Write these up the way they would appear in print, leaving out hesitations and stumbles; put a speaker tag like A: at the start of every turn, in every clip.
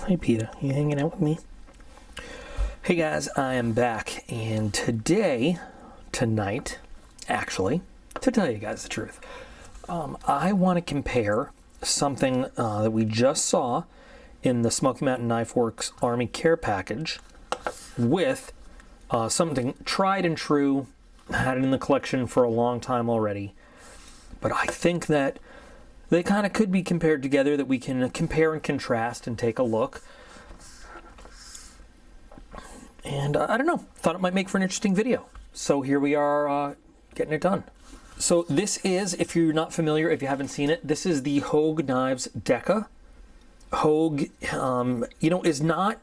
A: Hi Peter, you hanging out with me? Hey guys, I am back, and tonight, actually, to tell you guys the truth, I want to compare something that we just saw in the Smoky Mountain Knife Works Army Care Package with something tried and true, had it in the collection for a long time already, but I think that they kind of could be compared together, that we can compare and contrast and take a look. And I don't know, thought it might make for an interesting video. So here we are getting it done. So this is, if you're not familiar, if you haven't seen it, this is the Hogue Knives Deka. Hogue, is not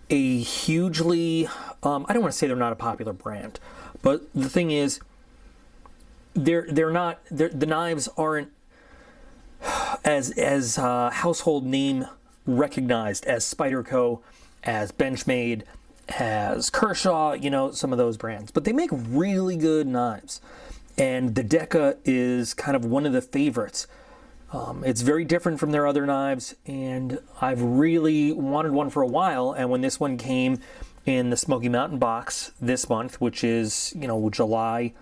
A: a hugely, I don't want to say they're not a popular brand, but the thing is, the knives aren't as household name recognized as Spyderco, as Benchmade, as Kershaw, some of those brands. But they make really good knives. And the Deka is kind of one of the favorites. It's very different from their other knives, and I've really wanted one for a while. And when this one came in the Smoky Mountain box this month, which is, July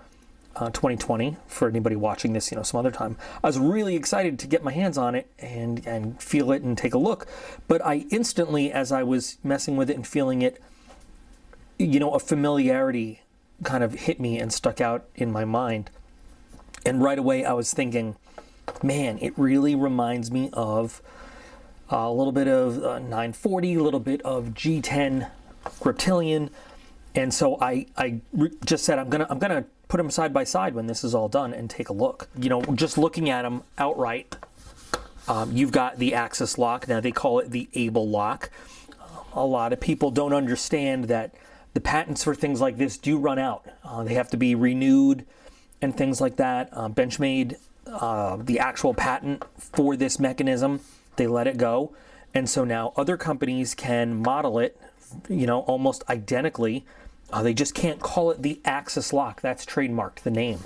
A: 2020, for anybody watching this, some other time, I was really excited to get my hands on it and feel it and take a look. But I instantly, as I was messing with it and feeling it, a familiarity kind of hit me and stuck out in my mind. And right away I was thinking, man, it really reminds me of a little bit of 940, a little bit of G10 Griptilian. And so I just said, I'm gonna put them side by side when this is all done and take a look. Just looking at them outright, you've got the axis lock. Now they call it the able lock. A lot of people don't understand that the patents for things like this do run out. They have to be renewed and things like that. Benchmade, the actual patent for this mechanism, they let it go. And so now other companies can model it, almost identically. They just can't call it the axis lock. That's trademarked, the name.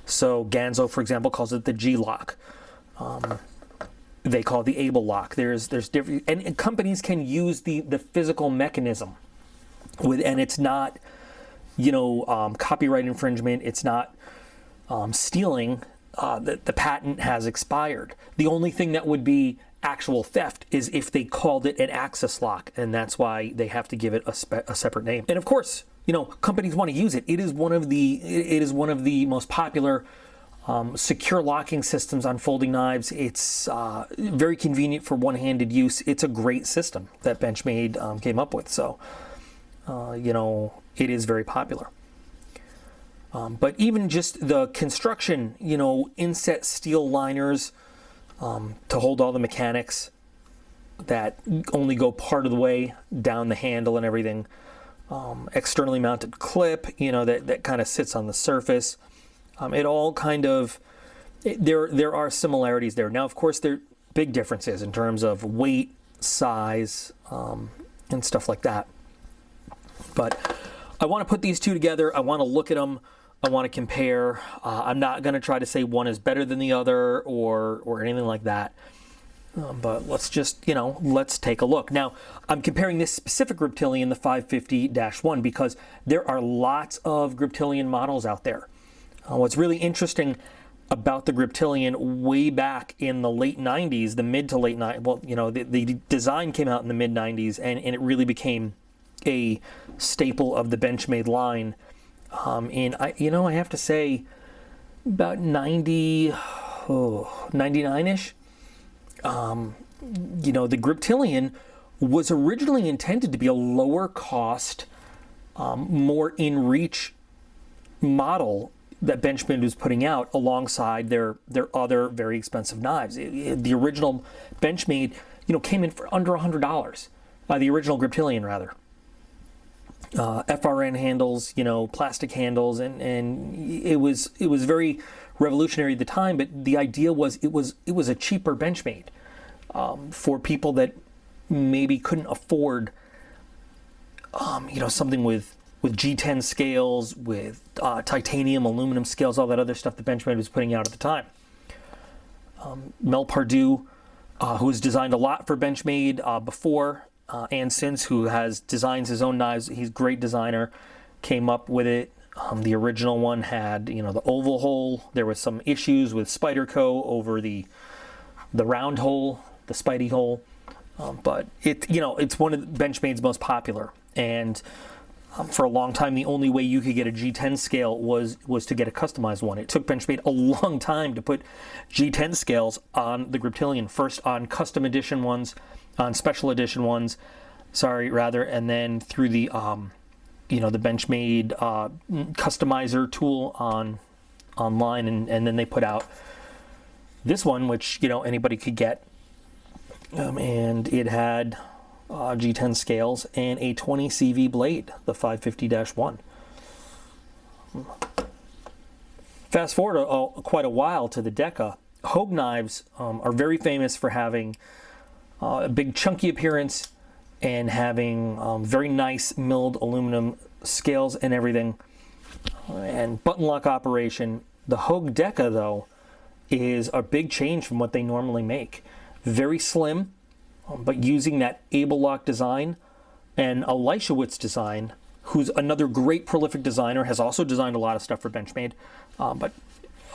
A: So Ganzo, for example, calls it the G lock. They call it the able lock. There's different, and companies can use the physical mechanism and it's not, copyright infringement. It's not stealing. The patent has expired. The only thing that would be actual theft is if they called it an axis lock, and that's why they have to give it a separate name. And of course, companies want to use it. It is one of the most popular secure locking systems on folding knives. It's very convenient for one-handed use. It's a great system that Benchmade came up with. So, it is very popular. But even just the construction, inset steel liners to hold all the mechanics that only go part of the way down the handle and everything. Externally mounted clip, that kind of sits on the surface. It all kind of, there are similarities there. Now, of course, there are big differences in terms of weight, size, and stuff like that. But I want to put these two together. I want to look at them. I want to compare. I'm not going to try to say one is better than the other or anything like that. But let's just, let's take a look. Now, I'm comparing this specific Griptilian, the 550-1, because there are lots of Griptilian models out there. What's really interesting about the Griptilian way back in the late 90s, the mid to late 90s, well, the design came out in the mid 90s, and it really became a staple of the Benchmade line. I have to say about 99-ish. The Griptilian was originally intended to be a lower cost, more in reach model that Benchmade was putting out alongside their other very expensive knives. The original Benchmade, came in for under $100. The original Griptilian, rather. FRN handles, plastic handles, and it was very revolutionary at the time. But the idea was it was a cheaper Benchmade for people that maybe couldn't afford, something with G10 scales, with titanium, aluminum scales, all that other stuff that Benchmade was putting out at the time. Mel Pardue, who has designed a lot for Benchmade before, Ansins, who designs his own knives. He's a great designer, came up with it. The original one had, the oval hole. There was some issues with Spyderco over the round hole, the Spidey hole. But it's one of Benchmade's most popular. And for a long time, the only way you could get a G10 scale was to get a customized one. It took Benchmade a long time to put G10 scales on the Griptilian. First on custom edition ones, on special edition ones, and then through the the Benchmade customizer tool online, and then they put out this one, which anybody could get, and it had G10 scales and a 20 CV blade, the 550-1. Fast forward quite a while to the Deka. Hogue knives are very famous for having a big chunky appearance and having very nice milled aluminum scales and everything, and button lock operation. The Hogue Deka, though, is a big change from what they normally make. Very slim, but using that Able Lock design, and Leishowitz design, who's another great prolific designer, has also designed a lot of stuff for Benchmade. But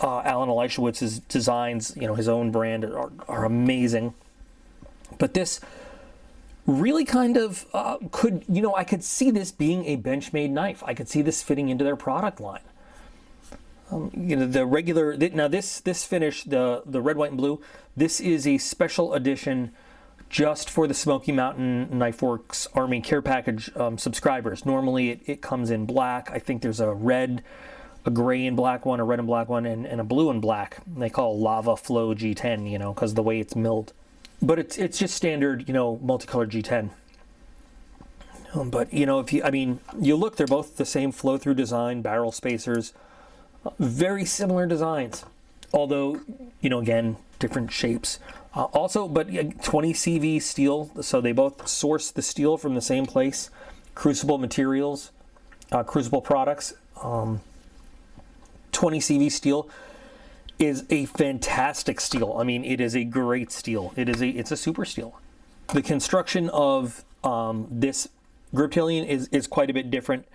A: Alan Leishowitz's designs, his own brand, are amazing. But this really kind of I could see this being a Benchmade knife. I could see this fitting into their product line. The regular, now this finish, the red, white, and blue, this is a special edition just for the Smoky Mountain Knife Works Army Care Package subscribers. Normally it comes in black. I think there's a red, a gray and black one, a red and black one, and a blue and black. They call it Lava Flow G10, because of the way it's milled. But it's just standard, multicolored G10. But if you look, they're both the same flow-through design, barrel spacers, very similar designs. Although, again, different shapes. But 20 CV steel, so they both source the steel from the same place. Crucible Materials, Crucible Products. 20 CV steel is a fantastic steel. It is a great steel. It's a super steel. The construction of this Griptilian is quite a bit different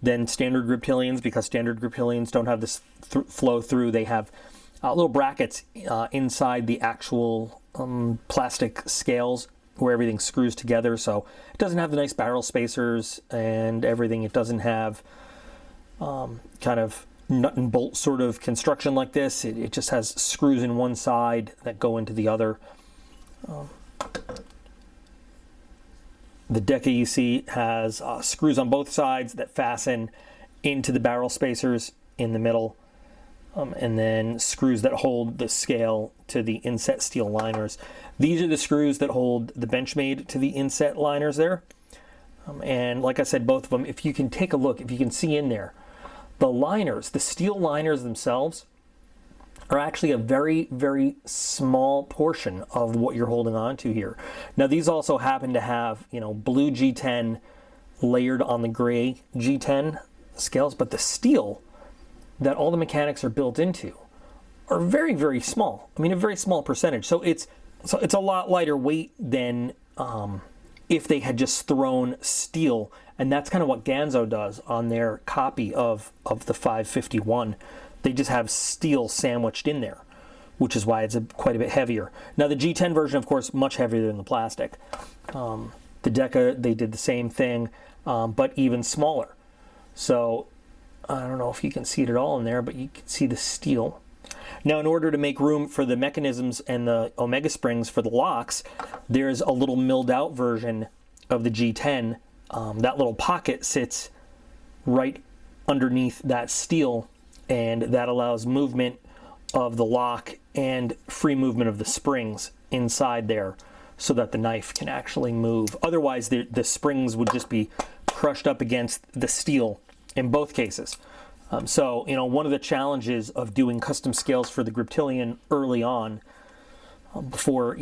A: than standard Griptilians, because standard Griptilians don't have this flow through. They have little brackets inside the actual plastic scales where everything screws together. So it doesn't have the nice barrel spacers and everything. It doesn't have kind of nut and bolt sort of construction like this. It just has screws in one side that go into the other. The Deka, you see, has screws on both sides that fasten into the barrel spacers in the middle, and then screws that hold the scale to the inset steel liners. These are the screws that hold the Benchmade to the inset liners there. And like I said, both of them, if you can take a look, if you can see in there, the liners, the steel liners themselves, are actually a very, very small portion of what you're holding on to here. Now, these also happen to have, blue G10 layered on the gray G10 scales, but the steel that all the mechanics are built into are very, very small. A very small percentage. So it's a lot lighter weight than if they had just thrown steel. And that's kind of what Ganzo does on their copy of the 551. They just have steel sandwiched in there, which is why it's quite a bit heavier. Now, the G10 version, of course, much heavier than the plastic. The Deka, they did the same thing, but even smaller. So I don't know if you can see it at all in there, but you can see the steel. Now, in order to make room for the mechanisms and the Omega springs for the locks, there's a little milled out version of the G10. That little pocket sits right underneath that steel, and that allows movement of the lock and free movement of the springs inside there so that the knife can actually move. Otherwise, the springs would just be crushed up against the steel in both cases. So, one of the challenges of doing custom scales for the Griptilian early on, before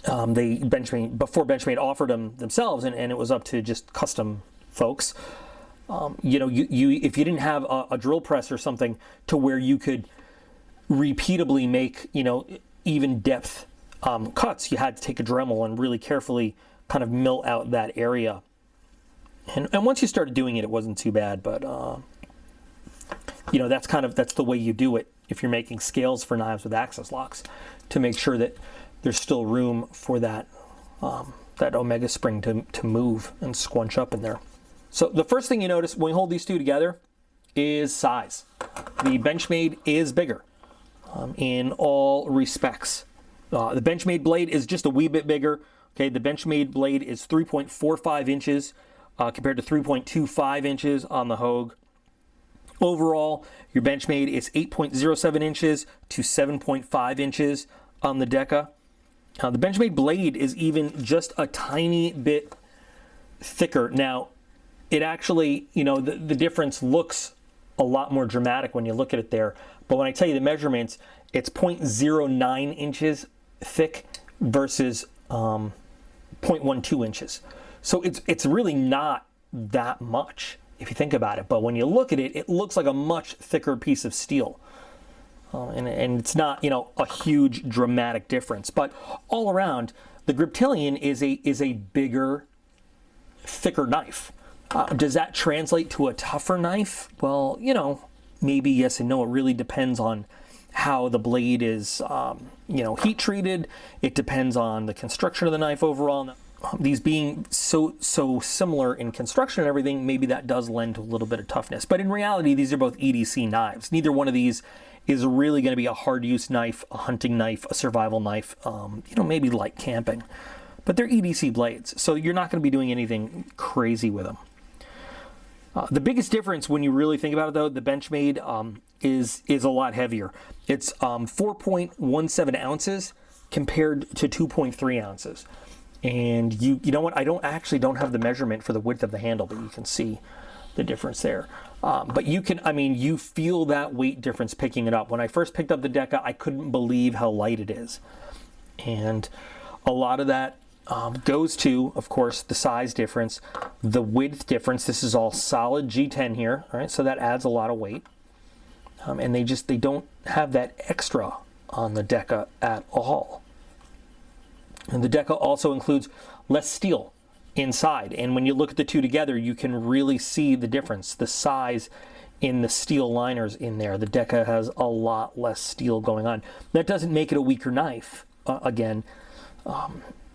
A: Benchmade offered them themselves, and it was up to just custom folks. If you didn't have a drill press or something to where you could repeatably make even depth cuts, you had to take a Dremel and really carefully kind of mill out that area. And once you started doing it, it wasn't too bad, but you know, that's the way you do it if you're making scales for knives with access locks, to make sure that there's still room for that that omega spring to move and squunch up in there. So the first thing you notice when we hold these two together is size. The Benchmade is bigger in all respects. The Benchmade blade is just a wee bit bigger. Okay, the Benchmade blade is 3.45 inches compared to 3.25 inches on the Hogue. Overall, your Benchmade is 8.07 inches to 7.5 inches on the Deka. The Benchmade blade is even just a tiny bit thicker. Now, it actually, you know, the difference looks a lot more dramatic when you look at it there. But when I tell you the measurements, it's 0.09 inches thick versus 0.12 inches. So it's really not that much if you think about it. But when you look at it, it looks like a much thicker piece of steel. And it's not, you know, a huge dramatic difference. But all around, the Griptilian is a bigger, thicker knife. Does that translate to a tougher knife? Well, you know, maybe yes and no. It really depends on how the blade is, you know, heat treated. It depends on the construction of the knife overall. These being so similar in construction and everything, maybe that does lend to a little bit of toughness. But in reality, these are both EDC knives. Neither one of these is really going to be a hard use knife, a hunting knife, a survival knife, you know, maybe light camping. But they're EDC blades, so you're not going to be doing anything crazy with them. The biggest difference when you really think about it, though, the Benchmade is a lot heavier. It's 4.17 ounces compared to 2.3 ounces. And you know what? I don't have the measurement for the width of the handle, but you can see the difference there. But you can, I mean, you feel that weight difference picking it up. When I first picked up the Deka, I couldn't believe how light it is. And a lot of that goes to, of course, the size difference, the width difference. This is all solid G10 here, all right? So that adds a lot of weight. And they don't have that extra on the Deka at all. And the Deka also includes less steel inside. And when you look at the two together, you can really see the difference, the size in the steel liners in there. The Deka has a lot less steel going on. That doesn't make it a weaker knife. Again,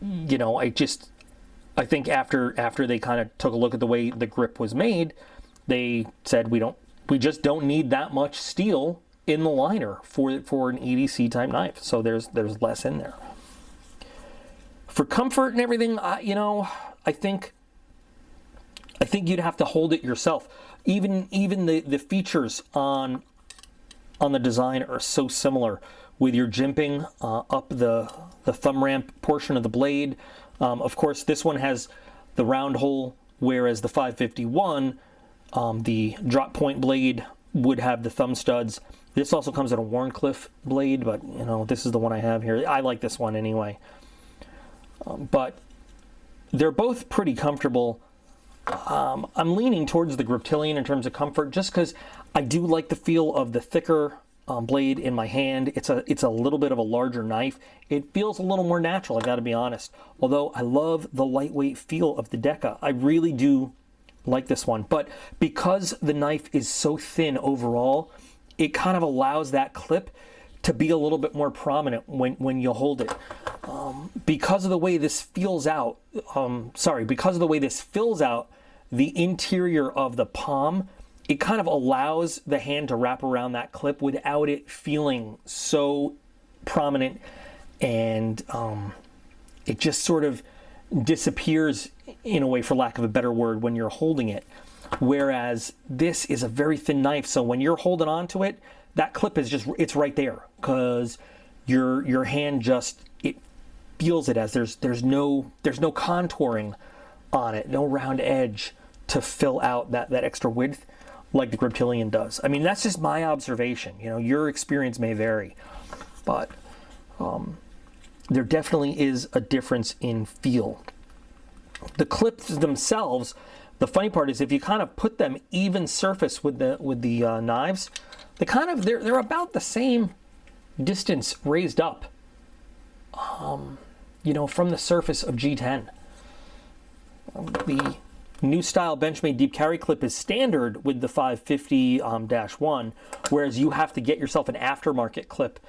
A: you know, I think after they kind of took a look at the way the grip was made, they said we just don't need that much steel in the liner for an EDC type knife. So there's less in there. For comfort and everything, you know, I think you'd have to hold it yourself. Even the features on the design are so similar, with your jimping up the thumb ramp portion of the blade. Of course, this one has the round hole, whereas the 551, the drop point blade, would have the thumb studs. This also comes in a Wharncliffe blade, but you know, this is the one I have here. I like this one anyway. But they're both pretty comfortable. I'm leaning towards the Griptilian in terms of comfort, just because I do like the feel of the thicker blade in my hand. It's a little bit of a larger knife. It feels a little more natural, I got to be honest. Although I love the lightweight feel of the Deka. I really do like this one. But because the knife is so thin overall, it kind of allows that clip to be a little bit more prominent when you hold it. Because of the way this fills out the interior of the palm, it kind of allows the hand to wrap around that clip without it feeling so prominent, and it just sort of disappears in a way, for lack of a better word, when you're holding it. Whereas this is a very thin knife, so when you're holding on to it, that clip is it's right there, because your hand it feels it, as there's no contouring on it, no round edge to fill out that extra width like the Griptilian does. I mean, that's just my observation. You know, your experience may vary, but there definitely is a difference in feel. The clips themselves, the funny part is if you kind of put them even surface with the knives, they're about the same distance raised up, you know, from the surface of G10. The new style Benchmade deep carry clip is standard with the 550-1, whereas you have to get yourself an aftermarket clip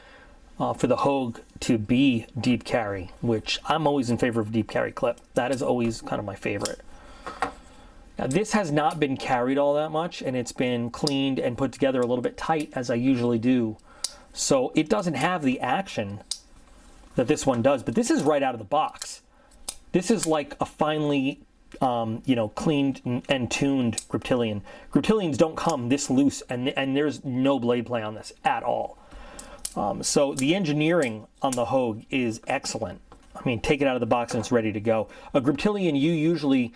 A: for the Hogue to be deep carry, which I'm always in favor of deep carry clip. That is always kind of my favorite. Now this has not been carried all that much, and it's been cleaned and put together a little bit tight as I usually do. So it doesn't have the action that this one does, but this is right out of the box. This is like a finely cleaned and tuned Griptilian. Griptilians don't come this loose, and there's no blade play on this at all. So the engineering on the Hogue is excellent. I mean, take it out of the box and it's ready to go. A Griptilian, you usually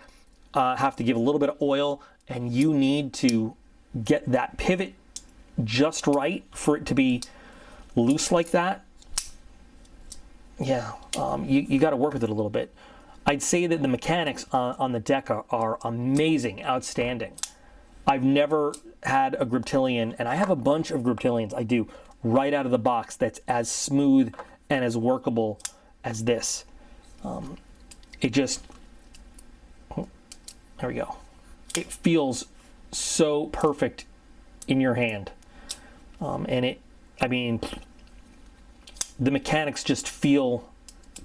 A: have to give a little bit of oil, and you need to get that pivot just right for it to be loose like that. Yeah, you got to work with it a little bit. I'd say that the mechanics on the Deka are amazing, outstanding. I've never had a Griptilian, and I have a bunch of Griptilians, I do, right out of the box that's as smooth and as workable as this. It just, there we go. It feels so perfect in your hand. The mechanics just feel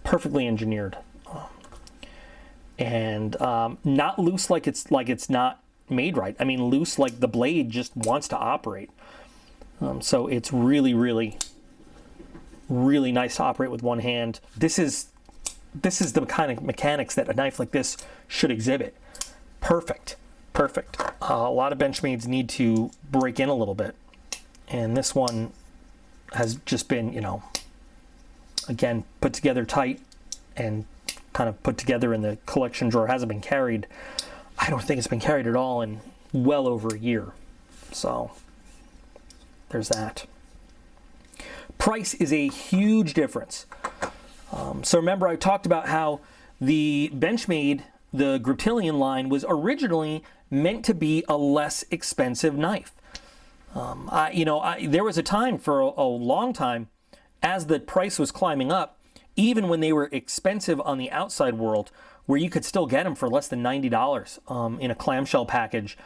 A: perfectly engineered. And not loose like it's not made right. I mean, loose like the blade just wants to operate. So it's really, really, really nice to operate with one hand. This is the kind of mechanics that a knife like this should exhibit. Perfect, perfect. A lot of Benchmades need to break in a little bit, and this one has just been, again, put together tight and kind of put together in the collection drawer. Hasn't been carried. I don't think it's been carried at all in well over a year. So there's that. Price is a huge difference. So remember, I talked about how the Benchmade, the Griptilian line, was originally meant to be a less expensive knife. There was a time for a long time, as the price was climbing up, even when they were expensive on the outside world, where you could still get them for less than $90 in a clamshell package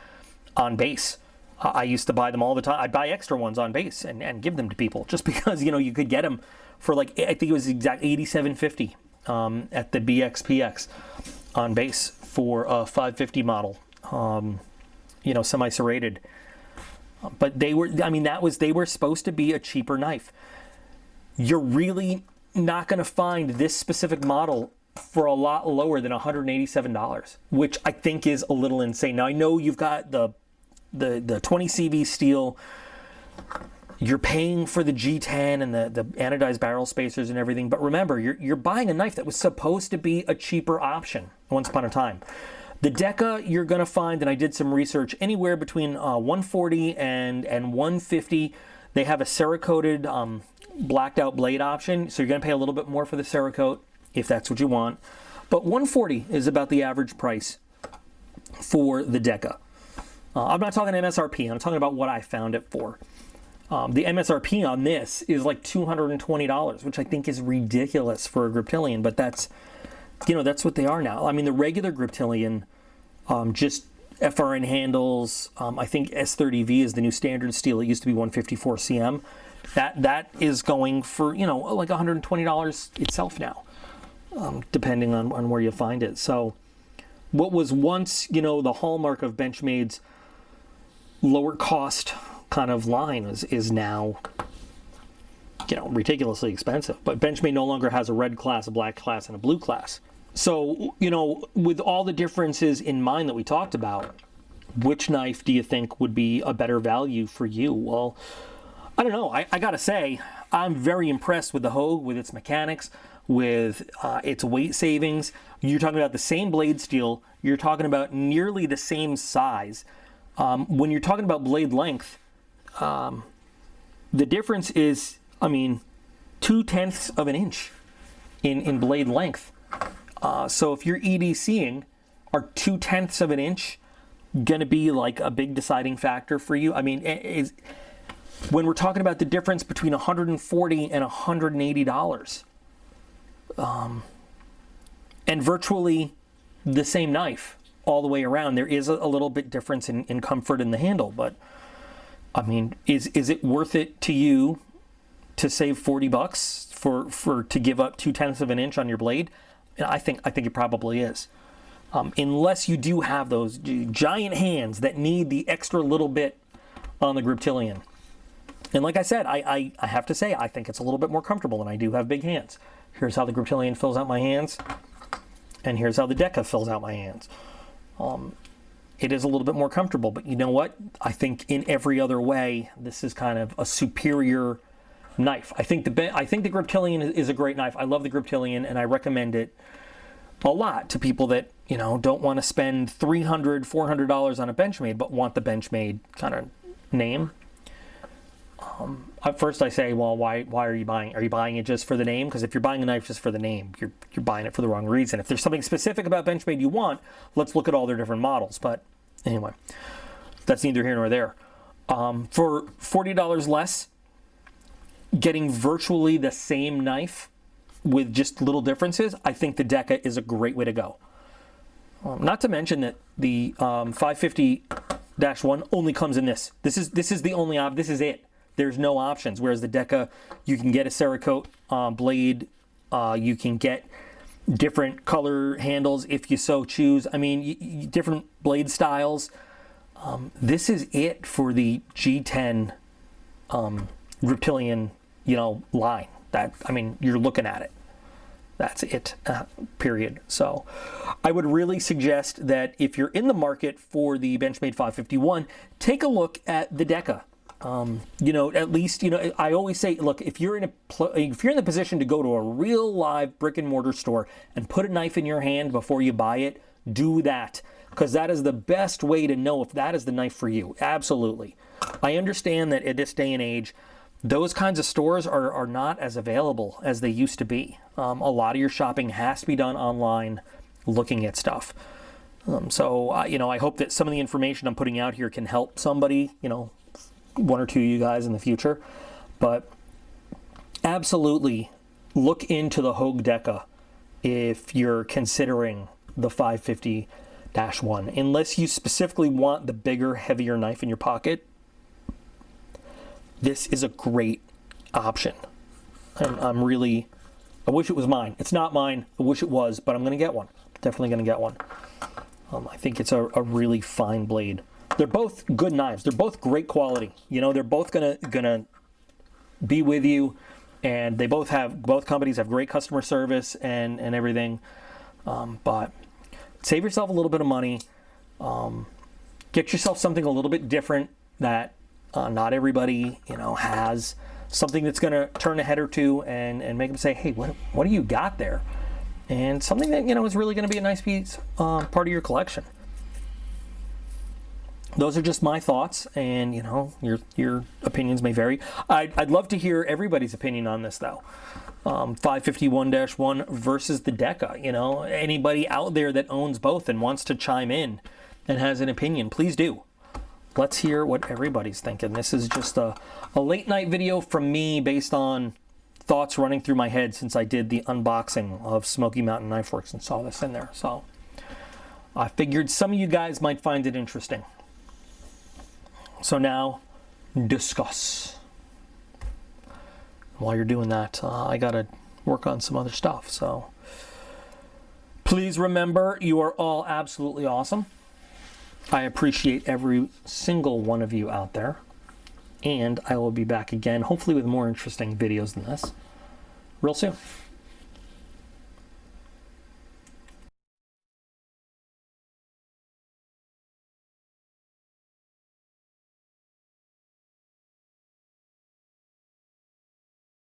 A: on base. I used to buy them all the time. I'd buy extra ones on base and give them to people just because, you could get them for like, I think it was exact $87.50 at the BXPX on base for a 550 model, semi-serrated. But they were supposed to be a cheaper knife. You're really not going to find this specific model for a lot lower than $187, which I think is a little insane. Now I know you've got the 20 CV steel, you're paying for the G10 and the anodized barrel spacers and everything, but remember, you're buying a knife that was supposed to be a cheaper option once upon a time. The Deka, you're going to find, and I did some research, anywhere between 140 and 150. They have a Cerakoted blacked out blade option, so you're going to pay a little bit more for the Cerakote if that's what you want. But 140 is about the average price for the Deka. I'm not talking MSRP, I'm talking about what I found it for. The MSRP on this is like $220, which I think is ridiculous for a Griptilian, but that's what they are now. I mean, the regular Griptilian, just FRN handles, I think S30V is the new standard steel. It used to be 154 CM. That is going for, like $120 itself now, depending on where you find it. So what was once, the hallmark of Benchmade's lower cost kind of line is now, ridiculously expensive. But Benchmade no longer has a red class, a black class, and a blue class. So, with all the differences in mind that we talked about, which knife do you think would be a better value for you? Well, I don't know. I gotta say, I'm very impressed with the Hogue, with its mechanics, with its weight savings. You're talking about the same blade steel. You're talking about nearly the same size. When you're talking about blade length, the difference is, 0.2 of an inch in blade length. So if you're EDCing, are 0.2 of an inch going to be like a big deciding factor for you? When we're talking about the difference between $140 and $180, and virtually the same knife all the way around. There is a little bit difference in comfort in the handle, but I mean, is it worth it to you to save $40 for to give up 0.2 of an inch on your blade? I think it probably is. Unless you do have those giant hands that need the extra little bit on the Griptilian. And like I said, I have to say, I think it's a little bit more comfortable, and I do have big hands. Here's how the Griptilian fills out my hands, and here's how the Deka fills out my hands. It is a little bit more comfortable, but you know what? I think in every other way, this is kind of a superior knife. I think the Griptilian is a great knife. I love the Griptilian, and I recommend it a lot to people that, you know, don't want to spend $300, $400 on a Benchmade, but want the Benchmade kind of name. At first I say, well, why are you buying? Are you buying it just for the name? Because if you're buying a knife just for the name, you're buying it for the wrong reason. If there's something specific about Benchmade you want, let's look at all their different models. But anyway, that's neither here nor there. For $40 less, getting virtually the same knife with just little differences, I think the Deka is a great way to go. Not to mention that the 550-1 only comes in this. This is the only this is it. There's no options. Whereas the Deka, you can get a Cerakote blade. You can get different color handles if you so choose. I mean, different blade styles. This is it for the G10 Griptilian, line. I mean, you're looking at it. That's it, period. So I would really suggest that if you're in the market for the Benchmade 551, take a look at the Deka. At least, I always say, look, if you're in the position to go to a real live brick and mortar store and put a knife in your hand before you buy it, do that, because that is the best way to know if that is the knife for you. Absolutely. I understand that at this day and age, those kinds of stores are not as available as they used to be. A lot of your shopping has to be done online, looking at stuff. So I hope that some of the information I'm putting out here can help somebody, one or two of you guys in the future. But absolutely look into the Hogue Deka if you're considering the 550-1. Unless you specifically want the bigger, heavier knife in your pocket, this is a great option. I wish it was mine. It's not mine. I wish it was, but I'm going to get one. Definitely going to get one. I think it's a really fine blade. They're both good knives. They're both great quality. They're both gonna be with you, and both companies have great customer service and everything. But save yourself a little bit of money. Get yourself something a little bit different that not everybody has. Something that's gonna turn a head or two and make them say, hey, what do you got there? And something that is really gonna be a nice piece, part of your collection. Those are just my thoughts, and your opinions may vary. I'd love to hear everybody's opinion on this, though. 551-1 versus the Deka. Anybody out there that owns both and wants to chime in and has an opinion, please do. Let's hear what everybody's thinking. This is just a late night video from me based on thoughts running through my head since I did the unboxing of Smoky Mountain Knife Works and saw this in there. So I figured some of you guys might find it interesting. So now, discuss. While you're doing that, I gotta work on some other stuff. So please remember, you are all absolutely awesome. I appreciate every single one of you out there. And I will be back again, hopefully with more interesting videos than this, real soon.